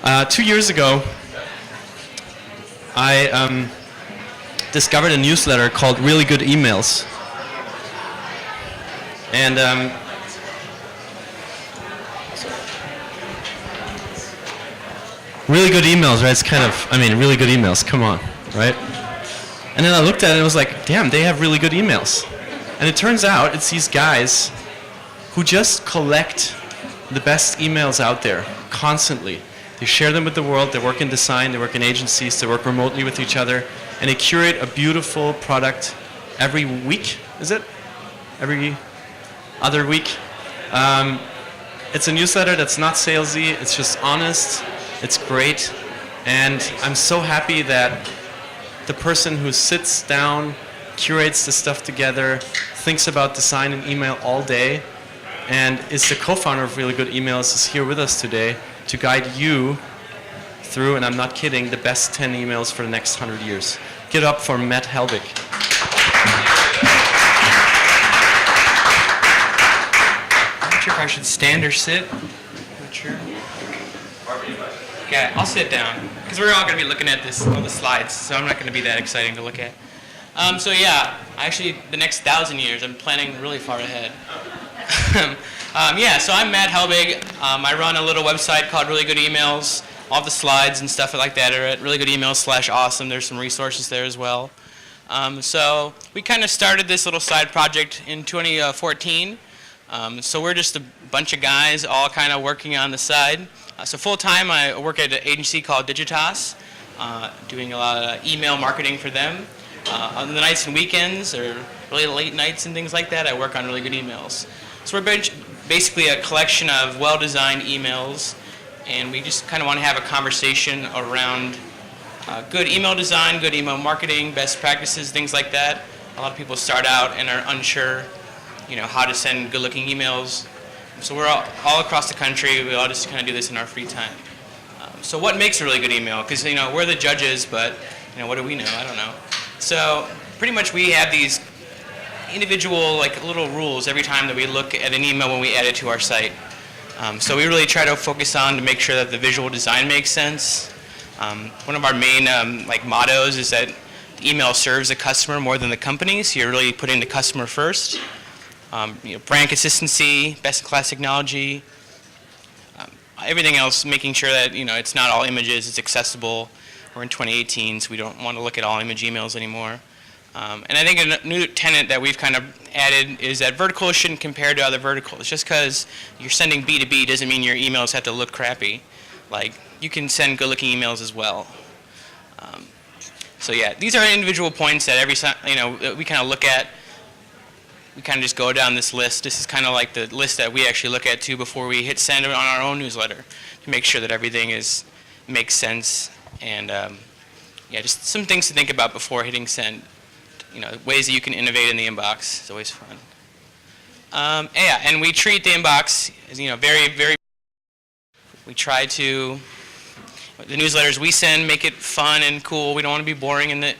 2 years ago, I discovered a newsletter called Really Good Emails. And really good emails, right? It's kind of, really good emails, come on, right? And then I looked at it and it was like, damn, they have really good emails. And it turns out it's these guys who just collect the best emails out there constantly. They share them with the world. They work in design, they work in agencies, they work remotely with each other, and they curate a beautiful product every week, is it? Every other week. It's a newsletter that's not salesy, it's just honest, it's great, and I'm so happy that the person who sits down, curates the stuff together, thinks about design and email all day, and is the co-founder of Really Good Emails, is here with us today to guide you through, and I'm not kidding, the best 10 emails for the next 100 years. Get up for Matt Helbig. I'm not sure if I should stand or sit. I'm not sure. Yeah, I'll sit down, because we're all going to be looking at all the slides, so I'm not going to be that exciting to look at. So yeah, actually the next 1,000 years, I'm planning really far ahead. So I'm Matt Helbig. I run a little website called Really Good Emails. All the slides and stuff like that are at reallygoodemails.com/awesome. There's some resources there as well. So we kind of started this little side project in 2014. So we're just a bunch of guys all kind of working on the side. So full-time I work at an agency called Digitas, doing a lot of email marketing for them. On the nights and weekends, or really late nights and things like that, I work on Really Good Emails. So we're basically a collection of well-designed emails, and we just kind of want to have a conversation around good email design, good email marketing, best practices, things like that. A lot of people start out and are unsure, how to send good-looking emails. So we're all across the country. We all just kind of do this in our free time. So what makes a really good email? Because we're the judges, but what do we know? I don't know. So pretty much we have these individual little rules every time that we look at an email when we add it to our site. So we really try to focus on to make sure that the visual design makes sense. One of our main mottos is that the email serves the customer more than the company, so you're really putting the customer first. Brand consistency, best-in-class technology, everything else, making sure that it's not all images, it's accessible. We're in 2018, so we don't want to look at all image emails anymore. And I think a new tenet that we've kind of added is that verticals shouldn't compare to other verticals. Just because you're sending B2B doesn't mean your emails have to look crappy. You can send good-looking emails as well. So yeah, these are individual points that we kind of look at. We kind of just go down this list. This is kind of like the list that we actually look at too before we hit send on our own newsletter to make sure that everything makes sense. And just some things to think about before hitting send. Ways that you can innovate in the inbox is always fun. And we treat the inbox as very, very. We try to the newsletters we send make it fun and cool. We don't want to be boring in the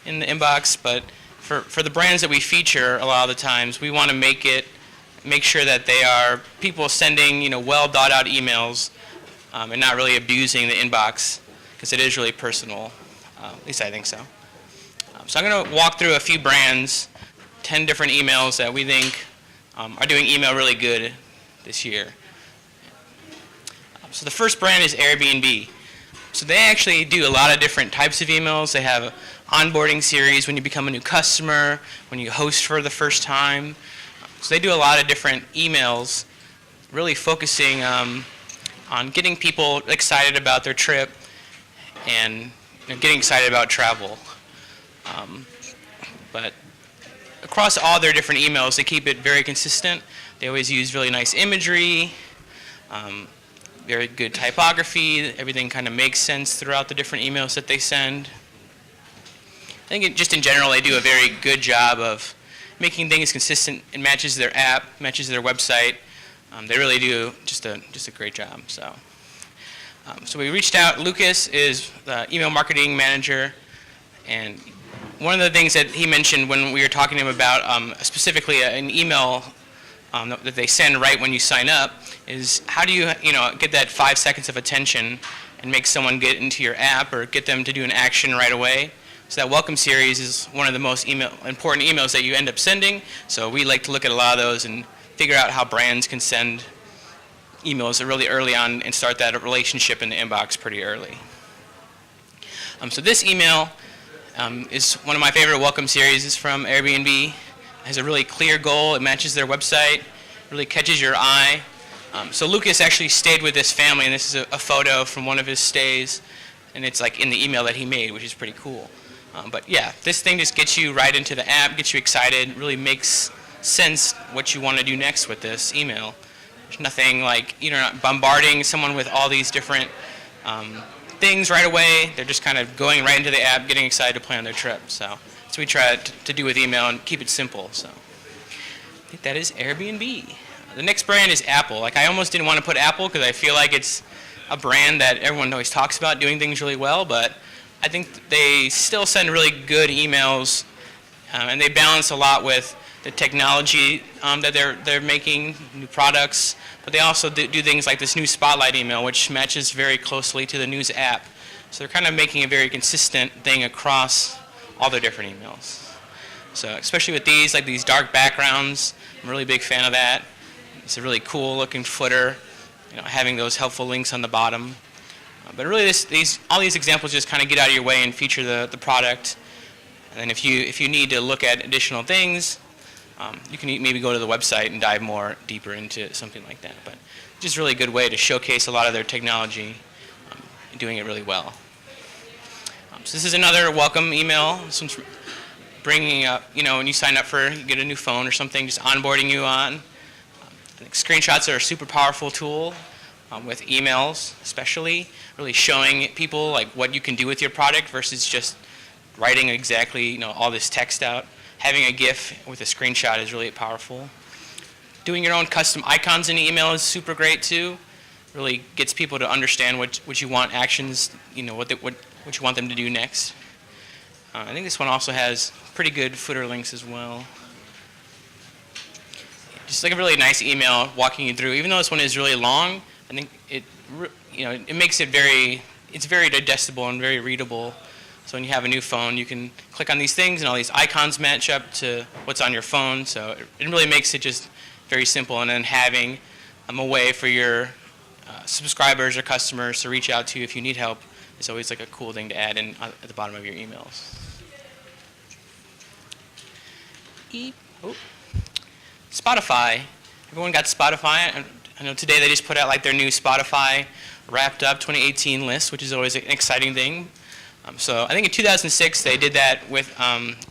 inbox, but for the brands that we feature, a lot of the times we want to make sure that they are people sending well thought out emails and not really abusing the inbox, because it is really personal. At least I think so. So I'm going to walk through a few brands, 10 different emails that we think are doing email really good this year. So the first brand is Airbnb. So they actually do a lot of different types of emails. They have an onboarding series when you become a new customer, when you host for the first time. So they do a lot of different emails, really focusing on getting people excited about their trip and getting excited about travel. But across all their different emails, they keep it very consistent. They always use really nice imagery, very good typography. Everything kind of makes sense throughout the different emails that they send. I think just in general, they do a very good job of making things consistent. It matches their app, matches their website. They really do just a great job. So we reached out. Lucas is the email marketing manager, and one of the things that he mentioned when we were talking to him about specifically an email that they send right when you sign up is how do you get that 5 seconds of attention and make someone get into your app or get them to do an action right away. So that welcome series is one of the most important emails that you end up sending. So we like to look at a lot of those and figure out how brands can send emails really early on and start that relationship in the inbox pretty early. So this email is one of my favorite welcome series. It's from Airbnb. It has a really clear goal. It matches their website, really catches your eye. So Lucas actually stayed with this family, and this is a photo from one of his stays, and it's like in the email that he made, which is pretty cool. But yeah, this thing just gets you right into the app, gets you excited, really makes sense what you want to do next with this email. There's nothing like, you're not bombarding someone with all these different things right away. They're just kind of going right into the app, getting excited to plan their trip. So that's what we try to do with email and keep it simple. So I think that is Airbnb. The next brand is Apple. Like, I almost didn't want to put Apple because I feel like it's a brand that everyone always talks about doing things really well, but I think they still send really good emails, and they balance a lot with the technology that they're making, new products, but they also do things like this new Spotlight email, which matches very closely to the news app. So they're kind of making a very consistent thing across all their different emails. So especially with these, like these dark backgrounds, I'm a really big fan of that. It's a really cool looking footer, having those helpful links on the bottom. But really, all these examples just kind of get out of your way and feature the product. And then if you need to look at additional things, you can maybe go to the website and dive more deeper into something like that. But just really a good way to showcase a lot of their technology, doing it really well. So this is another welcome email. This one's bringing up, when you sign up you get a new phone or something, just onboarding you on. I think screenshots are a super powerful tool. With emails especially, really showing people like what you can do with your product versus just writing exactly all this text out. Having a GIF with a screenshot is really powerful. Doing your own custom icons in email is super great too. Really gets people to understand what you want actions, what you want them to do next. I think this one also has pretty good footer links as well. Just like a really nice email walking you through. Even though this one is really long, I think it makes it it's very digestible and very readable. So when you have a new phone, you can click on these things and all these icons match up to what's on your phone. So it really makes it just very simple. And then having a way for your subscribers or customers to reach out to you if you need help is always like a cool thing to add in at the bottom of your emails. Spotify. Everyone got Spotify. I know today they just put out like their new Spotify Wrapped Up 2018 list, which is always an exciting thing. So I think in 2006 they did that with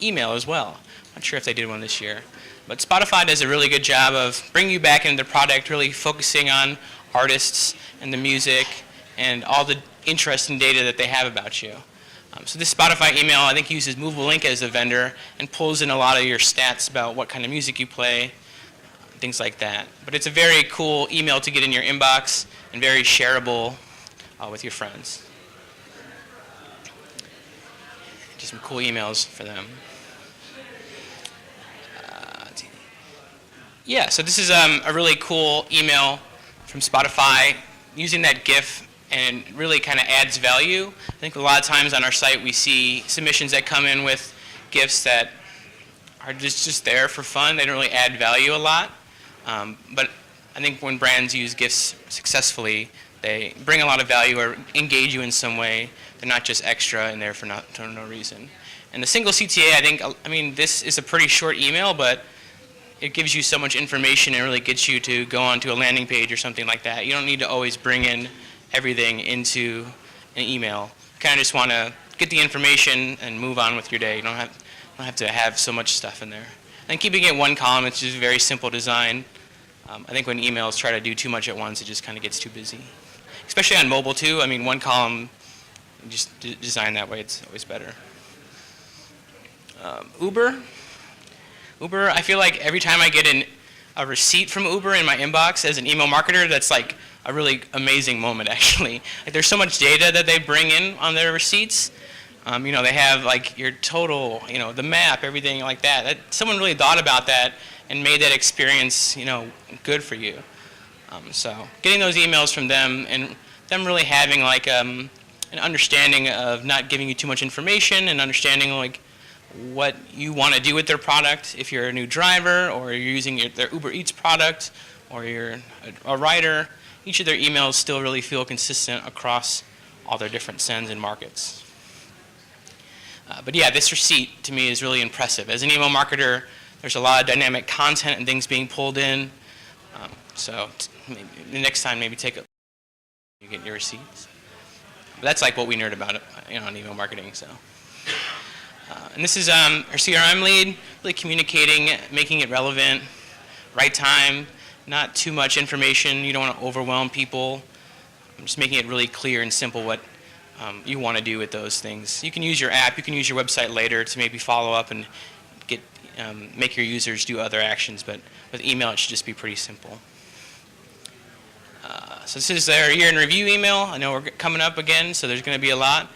email as well. I'm not sure if they did one this year. But Spotify does a really good job of bringing you back into their product, really focusing on artists and the music and all the interesting data that they have about you. So this Spotify email I think uses Movable Link as a vendor and pulls in a lot of your stats about what kind of music you play, things like that. But it's a very cool email to get in your inbox and very shareable with your friends. Just some cool emails for them. Yeah, so this is a really cool email from Spotify using that GIF, and really kind of adds value. I think a lot of times on our site we see submissions that come in with GIFs that are just there for fun. They don't really add value a lot. But I think when brands use GIFs successfully, they bring a lot of value or engage you in some way. They're not just extra and there for no reason. And the single CTA, I mean, this is a pretty short email, but it gives you so much information and really gets you to go onto a landing page or something like that. You don't need to always bring in everything into an email. You kind of just want to get the information and move on with your day. You don't have to have so much stuff in there. And keeping it one column, it's just a very simple design. I think when emails try to do too much at once, it just kind of gets too busy. Especially on mobile too. I mean, one column, just design that way, it's always better. Uber, I feel like every time I get a receipt from Uber in my inbox as an email marketer, that's like a really amazing moment actually. Like, there's so much data that they bring in on their receipts. They have like your total, the map, everything like that. Someone really thought about that and made that experience, good for you. So getting those emails from them and them really having like an understanding of not giving you too much information and understanding like what you want to do with their product. If you're a new driver or you're using their Uber Eats product or you're a rider, each of their emails still really feel consistent across all their different sends and markets. But yeah, this receipt to me is really impressive. As an email marketer, there's a lot of dynamic content and things being pulled in. So maybe the next time, maybe take a you get your receipts. But that's like what we nerd about on email marketing. So, and this is our CRM lead, really communicating, making it relevant, right time, not too much information. You don't want to overwhelm people. Just making it really clear and simple what you want to do with those things. You can use your app, you can use your website later to maybe follow up and make your users do other actions, but with email it should just be pretty simple. So this is their year in review email. I know we're coming up again, so there's going to be a lot.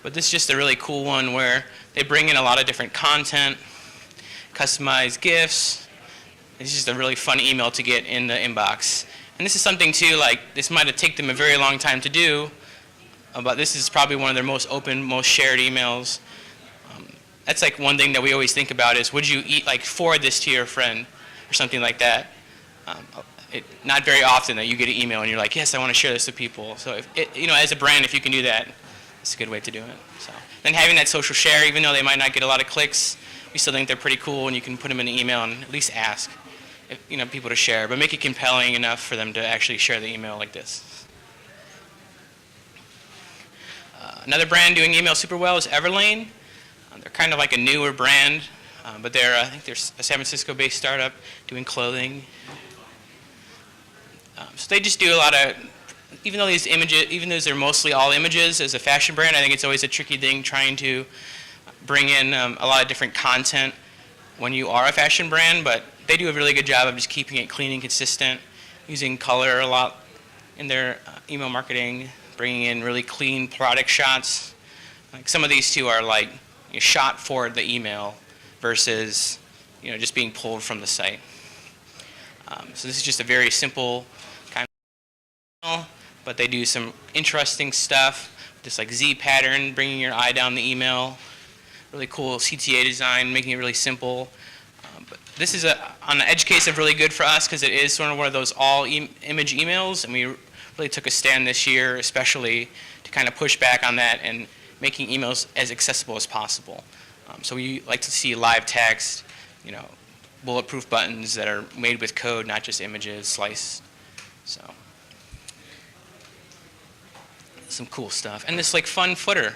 But this is just a really cool one where they bring in a lot of different content, customized GIFs. It's just a really fun email to get in the inbox. And this is something too, like this might have taken them a very long time to do, but this is probably one of their most open, most shared emails. That's like one thing that we always think about is, would you forward this to your friend or something like that? Not very often that you get an email and you're like, yes, I want to share this with people. So as a brand, if you can do that, it's a good way to do it. So then having that social share, even though they might not get a lot of clicks, we still think they're pretty cool, and you can put them in an email and at least ask people to share, but make it compelling enough for them to actually share the email like this. Another brand doing email super well is Everlane. They're kind of like a newer brand, but I think they're a San Francisco-based startup doing clothing. So they just do a lot of, even though they're mostly all images as a fashion brand, I think it's always a tricky thing trying to bring in a lot of different content when you are a fashion brand, but they do a really good job of just keeping it clean and consistent, using color a lot in their email marketing, bringing in really clean product shots. Like some of these two are like shot for the email versus just being pulled from the site. So this is just a very simple kind of email, but they do some interesting stuff, just like Z pattern, bringing your eye down the email, really cool CTA design, making it really simple. But this is on the edge case of really good for us because it is sort of one of those all image emails, and we really took a stand this year especially to kind of push back on that and making emails as accessible as possible. So we like to see live text, bulletproof buttons that are made with code, not just images sliced. So some cool stuff. And this fun footer,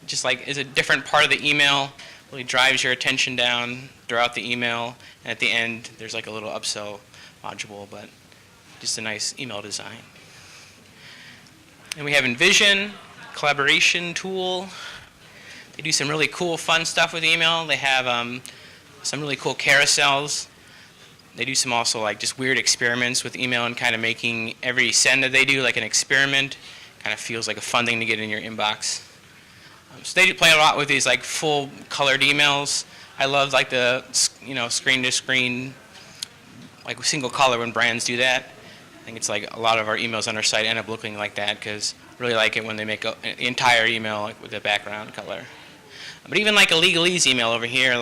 just is a different part of the email, really drives your attention down throughout the email. And at the end, there's a little upsell module, but just a nice email design. And we have Envision, collaboration tool. They do some really cool, fun stuff with email. They have some really cool carousels. They do some also just weird experiments with email and kind of making every send that they do like an experiment. Kind of feels like a fun thing to get in your inbox. So they play a lot with these full colored emails. I love the screen to screen single color when brands do that. I think it's a lot of our emails on our site end up looking like that because I really like it when they make an entire email with the background color. But even a legalese email over here,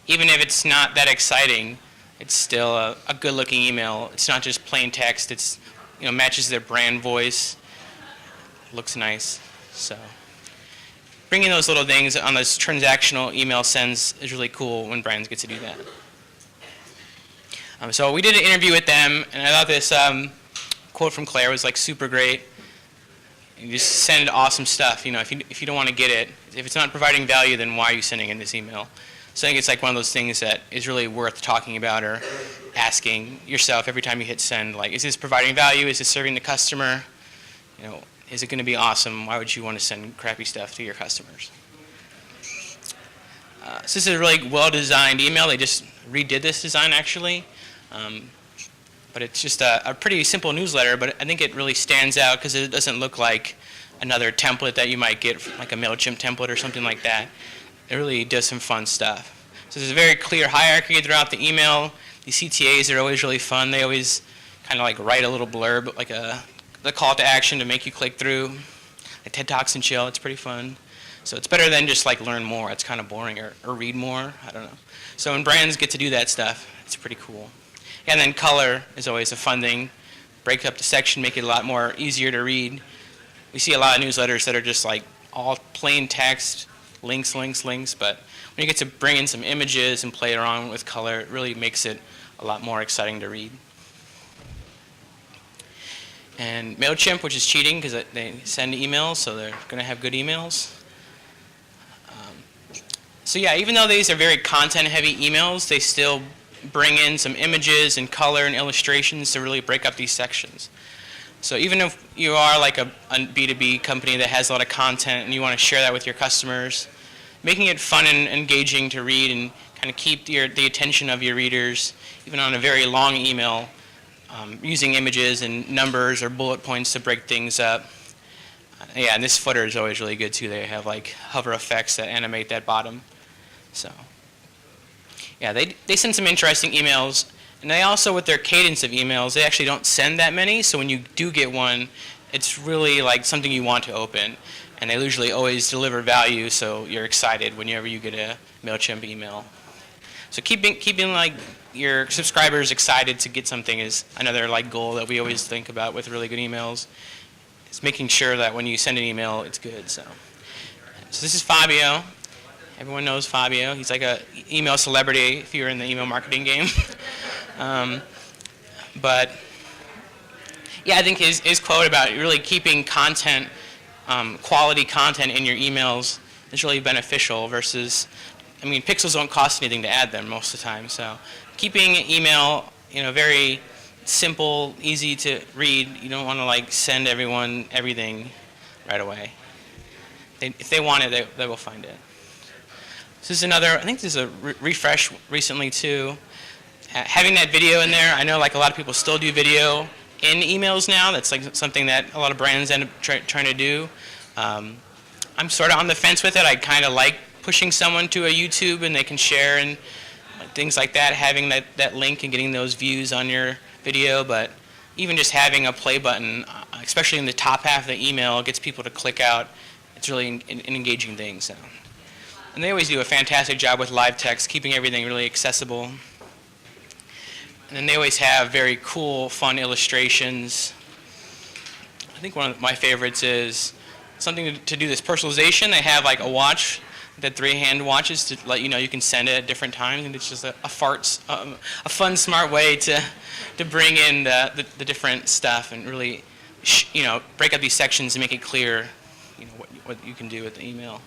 even if it's not that exciting, it's still a good looking email. It's not just plain text. It's matches their brand voice. Looks nice. So bringing those little things on those transactional email sends is really cool when brands get to do that. So we did an interview with them, and I thought this quote from Claire was super great. You just send awesome stuff. If you don't want to get it, if it's not providing value, then why are you sending in this email? So I think it's one of those things that is really worth talking about or asking yourself every time you hit send. Is this providing value? Is this serving the customer? Is it going to be awesome? Why would you want to send crappy stuff to your customers? So this is a really well-designed email. They just redid this design actually. But it's just a pretty simple newsletter, but I think it really stands out because it doesn't look like another template that you might get, like a MailChimp template or something like that. It really does some fun stuff. So there's a very clear hierarchy throughout the email. The CTAs are always really fun. They always kind of like write a little blurb, like the call to action to make you click through. Like TED Talks and Chill, it's pretty fun. So it's better than just like learn more. It's kind of boring, or read more. I don't know. So when brands get to do that stuff, it's pretty cool. And then color is always a fun thing. Break up the section, make it a lot more easier to read. We see a lot of newsletters that are just like all plain text, links, links, links. But when you get to bring in some images and play around with color, it really makes it a lot more exciting to read. And MailChimp, which is cheating because they send emails, so they're going to have good emails. So yeah, even though these are very content-heavy emails, they still bring in some images and color and illustrations to really break up these sections. So even if you are like a B2B company that has a lot of content and you want to share that with your customers, making it fun and engaging to read and kind of keep the attention of your readers, even on a very long email, using images and numbers or bullet points to break things up. Yeah, and this footer is always really good too. They have like hover effects that animate that bottom. So yeah, they send some interesting emails, and they also, with their cadence of emails, they actually don't send that many, so when you do get one, it's really like something you want to open, and they usually always deliver value, so you're excited whenever you get a MailChimp email. So keeping like your subscribers excited to get something is another like goal that we always think about with really good emails. It's making sure that when you send an email, it's good. So this is Fabio. Everyone knows Fabio. He's like an email celebrity if you're in the email marketing game. But yeah, I think his quote about really keeping content, quality content in your emails is really beneficial versus, I mean, pixels don't cost anything to add them most of the time. So keeping email, very simple, easy to read. You don't want to like send everyone everything right away. If they want it, they will find it. This is another, I think this is a refresh recently too. Having that video in there, I know like a lot of people still do video in emails now. That's like something that a lot of brands end up trying to do. I'm sort of on the fence with it. I kind of like pushing someone to a YouTube and they can share and things like that, having that link and getting those views on your video. But even just having a play button, especially in the top half of the email, gets people to click out. It's really an engaging thing. So. And they always do a fantastic job with live text, keeping everything really accessible. And then they always have very cool, fun illustrations. I think one of my favorites is something to do this personalization. They have like a watch, that 3-hand watches to let you know you can send it at different times. And it's just a fun, smart way to bring in the different stuff and really, break up these sections and make it clear, what you can do with the email.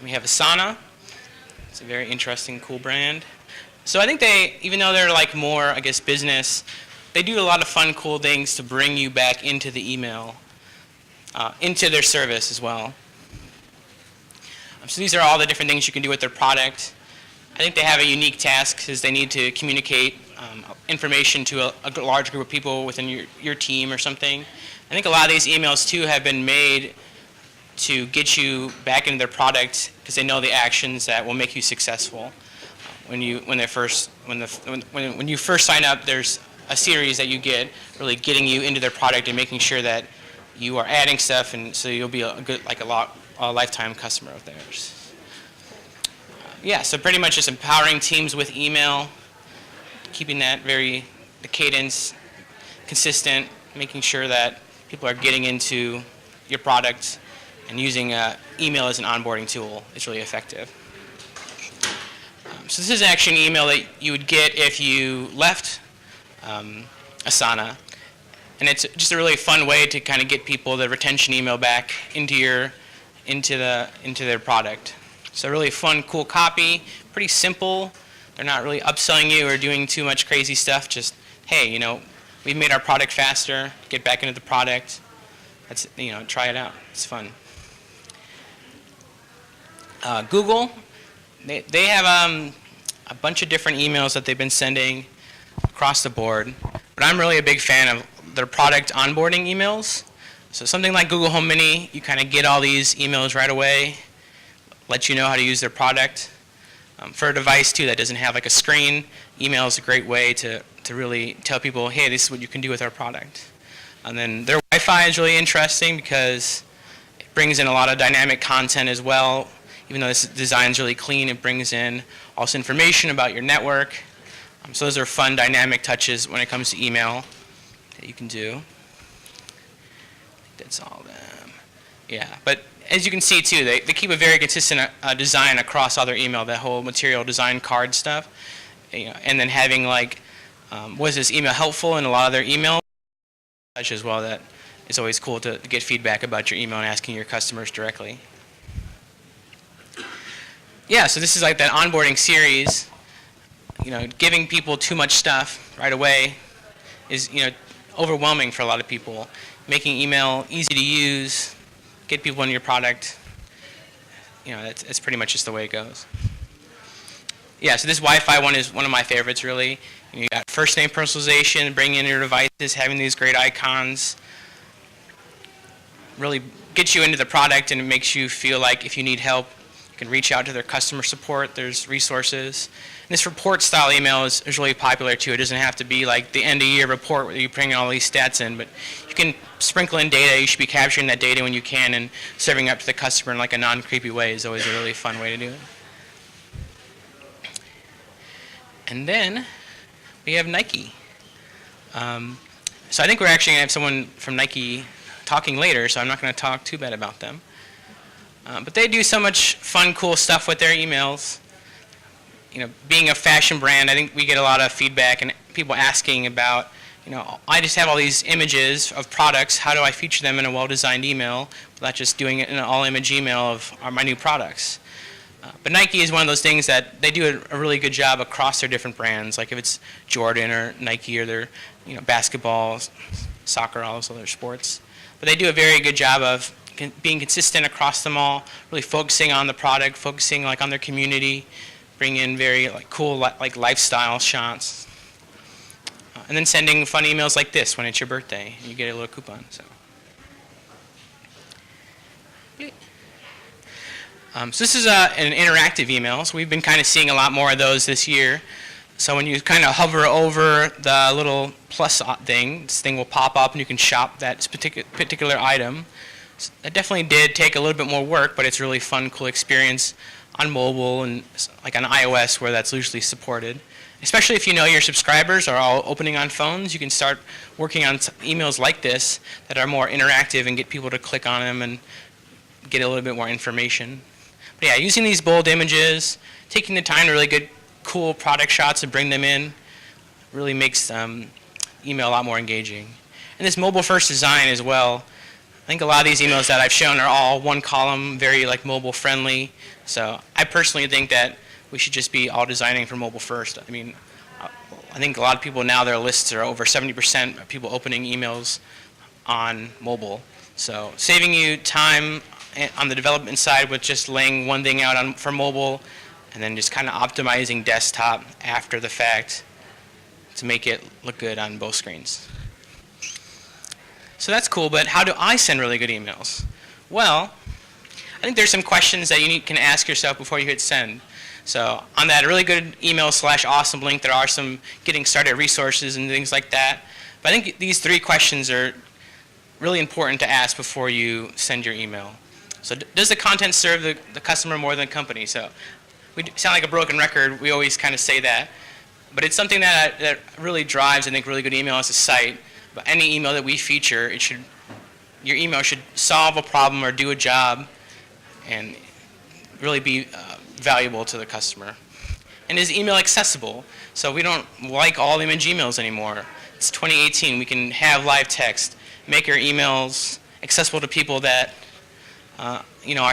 We have Asana. It's a very interesting, cool brand. So I think even though they're like more, I guess, business, they do a lot of fun, cool things to bring you back into the email, into their service as well. So these are all the different things you can do with their product. I think they have a unique task because they need to communicate information to a large group of people within your team or something. I think a lot of these emails too have been made to get you back into their product because they know the actions that will make you successful. When you first sign up, there's a series that you get really getting you into their product and making sure that you are adding stuff, and so you'll be a lifetime customer of theirs. Yeah, so pretty much just empowering teams with email, keeping that the cadence consistent, making sure that people are getting into your product, and using email as an onboarding tool is really effective. So this is actually an email that you would get if you left Asana. And it's just a really fun way to kind of get people the retention email back into their product. So really fun, cool copy, pretty simple. They're not really upselling you or doing too much crazy stuff. Just, hey, we've made our product faster. Get back into the product. That's, try it out. It's fun. Google, they have a bunch of different emails that they've been sending across the board. But I'm really a big fan of their product onboarding emails. So something like Google Home Mini, you kind of get all these emails right away, let you know how to use their product. For a device too that doesn't have like a screen, email is a great way to really tell people, hey, this is what you can do with our product. And then their Wi-Fi is really interesting because it brings in a lot of dynamic content as well. Even though this design is really clean, it brings in also information about your network. So those are fun dynamic touches when it comes to email that you can do. That's all of them. Yeah, but as you can see too, they keep a very consistent design across all their email, that whole material design card stuff. You know, and then having like, was this email helpful in a lot of their email touch as well. That is always cool to get feedback about your email and asking your customers directly. Yeah, so this is like that onboarding series. You know, giving people too much stuff right away is, you know, overwhelming for a lot of people. Making email easy to use, get people in your product, you know, that's pretty much just the way it goes. Yeah, so this Wi-Fi one is one of my favorites, really. You got first name personalization, bringing in your devices, having these great icons. Really gets you into the product, and it makes you feel like if you need help, you can reach out to their customer support. There's resources. And this report style email is really popular too. It doesn't have to be like the end of year report where you bring all these stats in, but you can sprinkle in data. You should be capturing that data when you can and serving up to the customer in like a non-creepy way is always a really fun way to do it. And then we have Nike. So I think we're actually going to have someone from Nike talking later, so I'm not going to talk too bad about them. But they do so much fun, cool stuff with their emails. You know, being a fashion brand, I think we get a lot of feedback and people asking about, you know, I just have all these images of products. How do I feature them in a well-designed email without just doing it in an all-image email of my new products? But Nike is one of those things that they do a really good job across their different brands. Like if it's Jordan or Nike or their, you know, basketball, soccer, all those other sports. But they do a very good job of being consistent across them all, really focusing on the product, focusing like on their community, bring in very like cool like lifestyle shots, and then sending fun emails like this when it's your birthday and you get a little coupon. So this is an interactive email. So we've been kind of seeing a lot more of those this year. So when you kind of hover over the little plus thing, this thing will pop up and you can shop that particular item. So that definitely did take a little bit more work, but it's a really fun, cool experience on mobile and like on iOS where that's usually supported. Especially if you know your subscribers are all opening on phones, you can start working on emails like this that are more interactive and get people to click on them and get a little bit more information. But yeah, using these bold images, taking the time to really get cool product shots and bring them in really makes email a lot more engaging. And this mobile first design as well. I think a lot of these emails that I've shown are all one column, very like mobile friendly. So I personally think that we should just be all designing for mobile first. I mean, I think a lot of people now, their lists are over 70% of people opening emails on mobile. So saving you time on the development side with just laying one thing out for mobile and then just kind of optimizing desktop after the fact to make it look good on both screens. So that's cool, but how do I send really good emails? Well, I think there's some questions that you can ask yourself before you hit send. So on that really good email /awesome link, there are some getting started resources and things like that. But I think these 3 questions are really important to ask before you send your email. So does the content serve the customer more than the company? So we sound like a broken record. We always kind of say that. But it's something that really drives, I think, really good email as a site. But any email that we feature, your email should solve a problem or do a job and really be valuable to the customer. And is email accessible? So we don't like all image emails anymore. It's 2018. We can have live text, make our emails accessible to people that are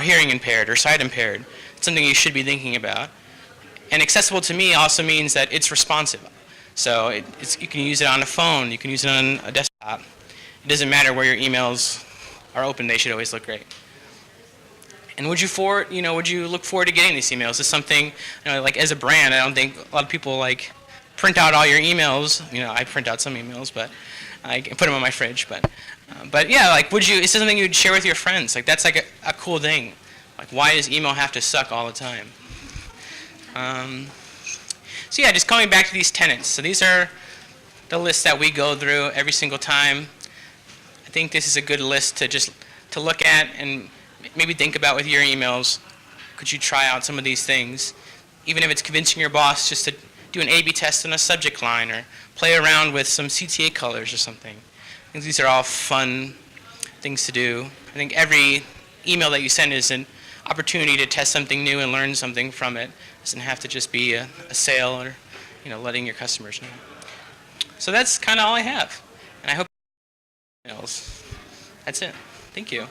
hearing impaired or sight impaired. It's something you should be thinking about. And accessible to me also means that it's responsive. So you can use it on a phone, you can use it on a desktop. It doesn't matter where your emails are open, they should always look great. And would you look forward to getting these emails? This is something, like as a brand, I don't think a lot of people like print out all your emails. I print out some emails, but I put them on my fridge. But yeah, like is this something you'd share with your friends? Like that's like a cool thing. Like why does email have to suck all the time? So yeah, just coming back to these tenets. So these are the lists that we go through every single time. I think this is a good list to look at and maybe think about with your emails. Could you try out some of these things? Even if it's convincing your boss just to do an A/B test on a subject line or play around with some CTA colors or something. I think these are all fun things to do. I think every email that you send is an opportunity to test something new and learn something from it. It doesn't have to just be a sale or letting your customers know. So that's kind of all I have. And I hope emails. That's it. Thank you.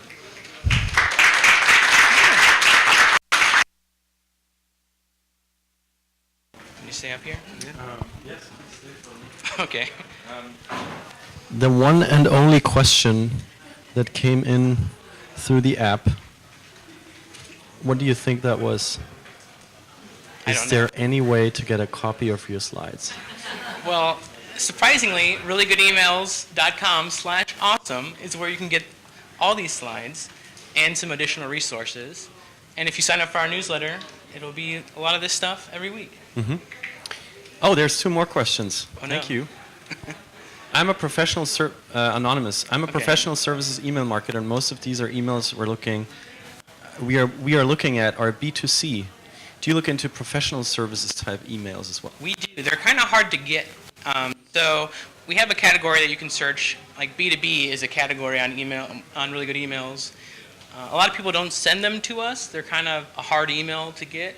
Can you stay up here? Yes. Okay. The one and only question that came in through the app, what do you think that was? I don't Is there know. any way to get a copy of your slides? Well, surprisingly, reallygoodemails.com/awesome is where you can get all these slides and some additional resources. And if you sign up for our newsletter, it'll be a lot of this stuff every week. Oh, there's two more questions. Oh, Thank no. you. I'm a professional anonymous. I'm a Okay. professional services email marketer, and most of these are emails we are looking at are B2C. Do you look into professional services type emails as well? We do. They're kind of hard to get. So we have a category that you can search. Like B2B is a category on email on Really Good Emails. A lot of people don't send them to us. They're kind of a hard email to get,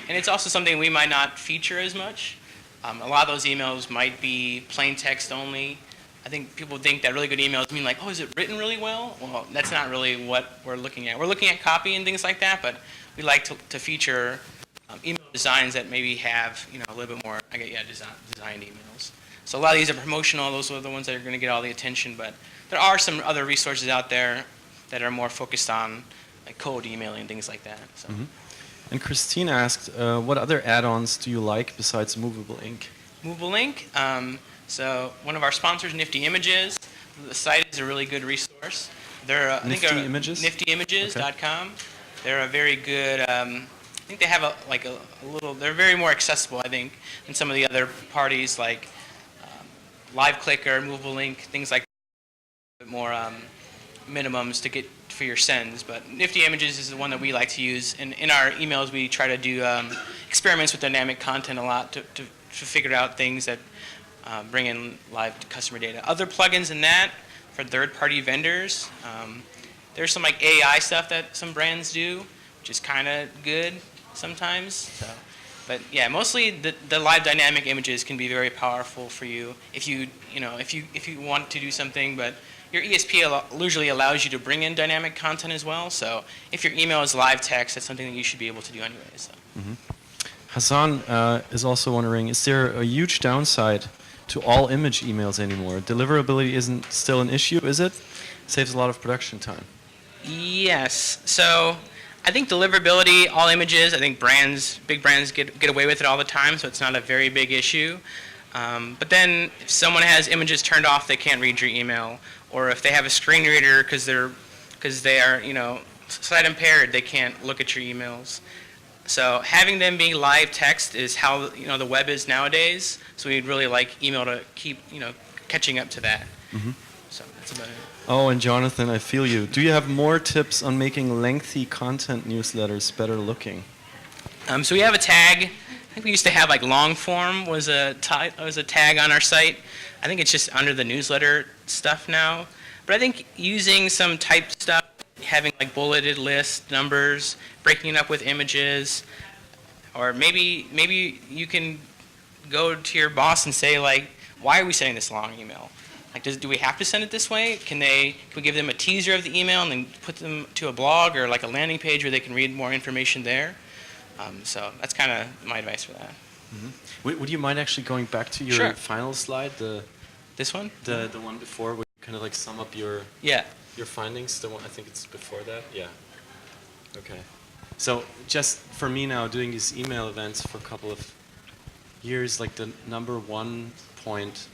and it's also something we might not feature as much. A lot of those emails might be plain text only. I think people think that really good emails mean like, oh, is it written really well? Well, that's not really what we're looking at. We're looking at copy and things like that, but we like to feature email designs that maybe have a little bit more designed emails. So a lot of these are promotional. Those are the ones that are going to get all the attention. But there are some other resources out there that are more focused on like cold emailing and things like that. So. And Christine asked, what other add-ons do you like besides Movable Ink? Movable Ink. So one of our sponsors, Nifty Images. The site is a really good resource. They're Nifty Images? NiftyImages.com. They're a very good. I think they have a little. They're very more accessible, I think, than some of the other parties like LiveClicker, Movable Ink, things like that. A bit more minimums to get for your sends, but Nifty Images is the one that we like to use. And in our emails, we try to do experiments with dynamic content a lot to figure out things that bring in live customer data. Other plugins in that for third-party vendors. There's some like AI stuff that some brands do, which is kind of good sometimes. So, but yeah, mostly the live dynamic images can be very powerful for you if you want to do something, but your ESP usually allows you to bring in dynamic content as well. So if your email is live text, that's something that you should be able to do anyway. So. Hassan is also wondering, is there a huge downside to all image emails anymore? Deliverability isn't still an issue, is it? Saves a lot of production time. Yes. So I think deliverability, all images, I think big brands get away with it all the time, so it's not a very big issue. But then if someone has images turned off, they can't read your email. Or if they have a screen reader because they are sight impaired, they can't look at your emails. So having them be live text is how the web is nowadays. So we'd really like email to keep catching up to that. So that's about it. Oh, and Jonathan, I feel you. Do you have more tips on making lengthy content newsletters better looking? So we have a tag. I think we used to have like long form was a tag on our site. I think it's just under the newsletter stuff now. But I think using some type stuff, having like bulleted lists, numbers, breaking it up with images, or maybe you can go to your boss and say like, why are we sending this long email? Like, do we have to send it this way? Can we give them a teaser of the email and then put them to a blog or like a landing page where they can read more information there? So that's kind of my advice for that. Would you mind actually going back to your Sure. final slide, This one? the one before, where you kind of like sum up your findings? The one, I think it's before that. Yeah. Okay. So just for me now, doing these email events for a couple of years, like the number one point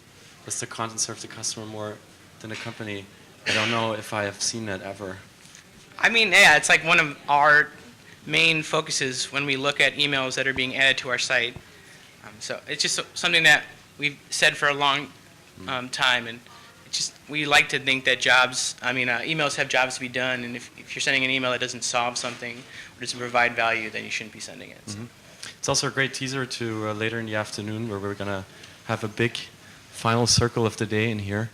was the content serve the customer more than the company. I don't know if I have seen that ever. I mean, yeah, it's like one of our main focuses when we look at emails that are being added to our site. So it's just something that we've said for a long time, and it's just we like to think that emails have jobs to be done, and if you're sending an email that doesn't solve something or doesn't provide value, then you shouldn't be sending it. So. It's also a great teaser to later in the afternoon, where we're going to have a big final circle of the day in here.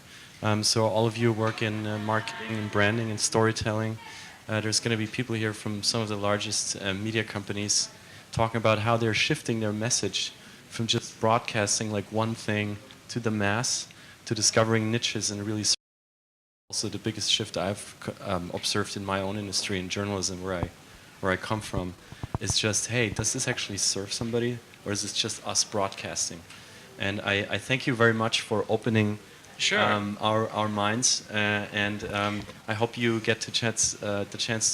So all of you work in marketing and branding and storytelling. There's going to be people here from some of the largest media companies talking about how they're shifting their message from just broadcasting like one thing to the mass, to discovering niches and really. Also, the biggest shift I've observed in my own industry in journalism, where I come from, is just, hey, does this actually serve somebody, or is this just us broadcasting? And I thank you very much for opening our minds, and I hope you get the chance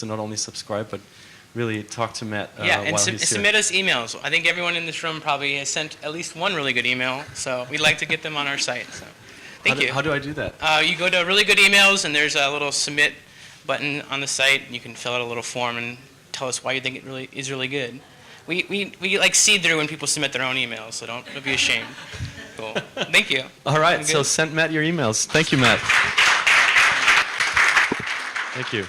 to not only subscribe, but really talk to Matt and while he's submit here. us emails. I think everyone in this room probably has sent at least one really good email, so we'd like to get them on our site. So, thank you. How do I do that? You go to Really Good Emails, and there's a little submit button on the site, and you can fill out a little form and tell us why you think it really is really good. We like see through when people submit their own emails, so don't be ashamed. Cool. Thank you. All right, so send Matt your emails. Thank you, Matt. Thank you.